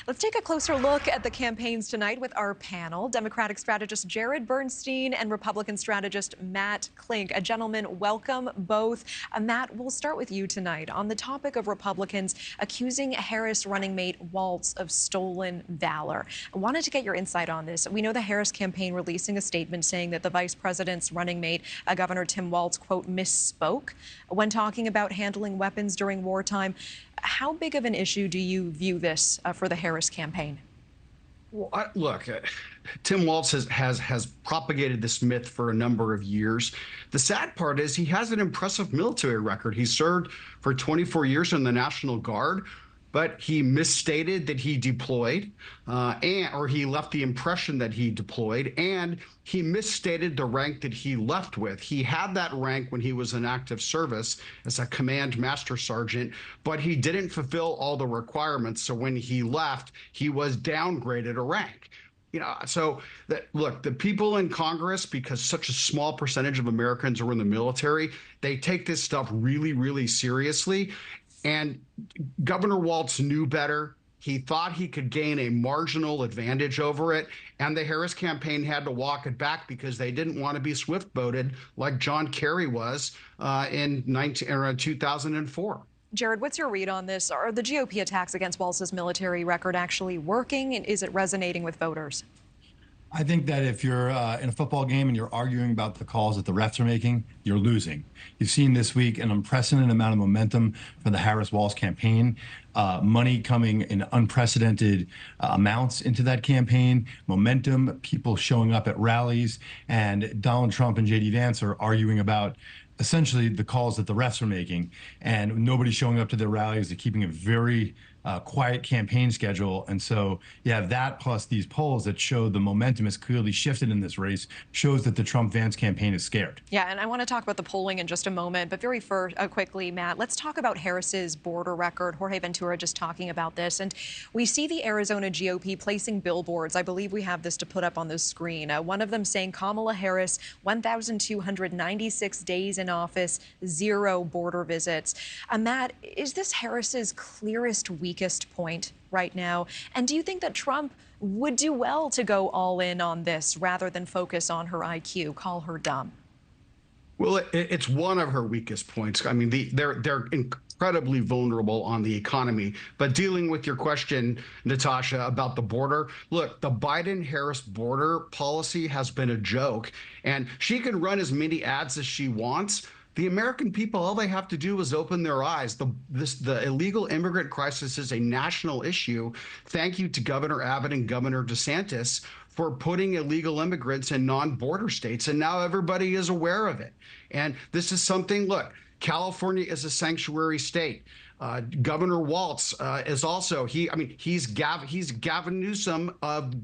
Let's take a closer look at the campaigns tonight with our panel, Democratic strategist Jarrod Bernstein and Republican strategist Matt Klink. Gentlemen, welcome both. Matt, we'll start with you tonight on the topic of Republicans accusing Harris running mate Walz of stolen valor. I wanted to get your insight on this. We know the Harris campaign releasing a statement saying that the vice president's running mate, Governor Tim Walz, quote, misspoke when talking about handling weapons during wartime. How big of an issue do you view this for the Harris campaign? Well, look, Tim Walz has propagated this myth for a number of years. The sad part is he has an impressive military record. He served for 24 years in the National Guard, but he misstated that he deployed, or he left the impression that he deployed, and he misstated the rank that he left with. He had that rank when he was in active service as a command master sergeant, but he didn't fulfill all the requirements. So when he left, he was downgraded a rank. You know, so look, the people in Congress, because such a small percentage of Americans are in the military, they take this stuff really, really seriously. And Governor Walz knew better. He thought he could gain a marginal advantage over it. And the Harris campaign had to walk it back because they didn't want to be swift-boated like John Kerry was in 2004. Jarrod, what's your read on this? Are the GOP attacks against Walz's military record actually working? And is it resonating with voters? I think that if you're in a football game and you're arguing about the calls that the refs are making, you're losing. You've seen this week an unprecedented amount of momentum for the Harris-Walz campaign, money coming in unprecedented amounts into that campaign, momentum, people showing up at rallies, and Donald Trump and J.D. Vance are arguing about essentially the calls that the refs are making, and nobody's showing up to their rallies. They're keeping a very quiet campaign schedule. And so you have that plus these polls that show the momentum has clearly shifted in this race, shows that the Trump-Vance campaign is scared. Yeah, and I want to talk about the polling in just a moment, but very quickly, Matt, let's talk about Harris's border record. Jorge Ventura just talking about this. And we see the Arizona GOP placing billboards. I believe we have this to put up on the screen. One of them saying Kamala Harris, 1,296 days in office, 0 border visits. Matt, is this Harris's clearest weakest point right now? And do you think that Trump would do well to go all in on this rather than focus on her IQ, call her dumb? Well, it's one of her weakest points. I mean, they're incredibly vulnerable on the economy. But dealing with your question, Natasha, about the border, look, the Biden-Harris border policy has been a joke, and she can run as many ads as she wants. The American people, all they have to do is open their eyes. The illegal immigrant crisis is a national issue. Thank you to Governor Abbott and Governor DeSantis for putting illegal immigrants in non-border states, and now everybody is aware of it. And this is something, look, California is a sanctuary state. Governor Walz is also, he's Gavin Newsom of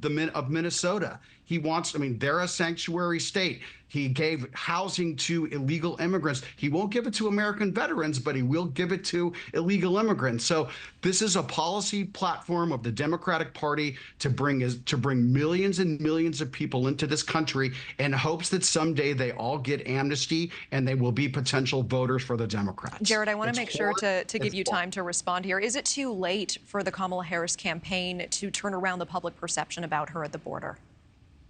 Minnesota. He wants, they're a sanctuary state. He gave housing to illegal immigrants. He won't give it to American veterans, but he will give it to illegal immigrants. So this is a policy platform of the Democratic Party to bring millions and millions of people into this country in hopes that someday they all get amnesty and they will be potential voters for the Democrats. Jarrod, I want to make sure to give you time to respond here. Is it too late for the Kamala Harris campaign to turn around the public perception about her at the border?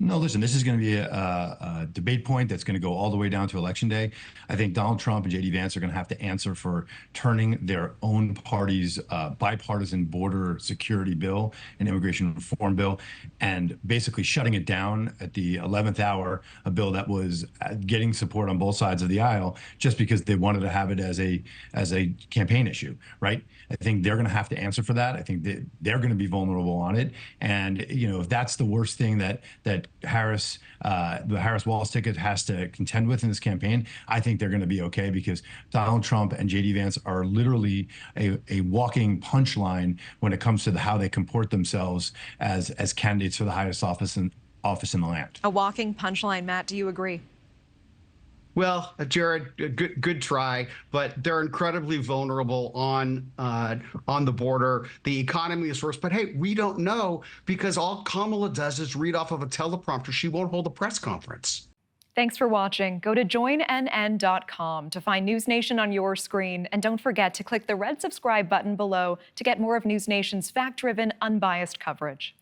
No, listen, this is going to be a debate point that's going to go all the way down to Election Day. I think Donald Trump and J.D. Vance are going to have to answer for turning their own party's bipartisan border security bill and immigration reform bill and basically shutting it down at the 11th hour, a bill that was getting support on both sides of the aisle just because they wanted to have it as a campaign issue, right? I think they're going to have to answer for that. I think that they're going to be vulnerable on it. And, you know, if that's the worst thing that Harris, the Harris-Walz ticket has to contend with in this campaign, I think they're going to be okay because Donald Trump and J.D. Vance are literally a walking punchline when it comes to how they comport themselves as candidates for the highest office in the land. A walking punchline. Matt, do you agree? Well, Jarrod, good try, but they're incredibly vulnerable on the border. The economy is worse, but hey, we don't know because all Kamala does is read off of a teleprompter. She won't hold a press conference. Thanks for watching. Go to joinnn.com to find News Nation on your screen. And don't forget to click the red subscribe button below to get more of News Nation's fact-driven, unbiased coverage.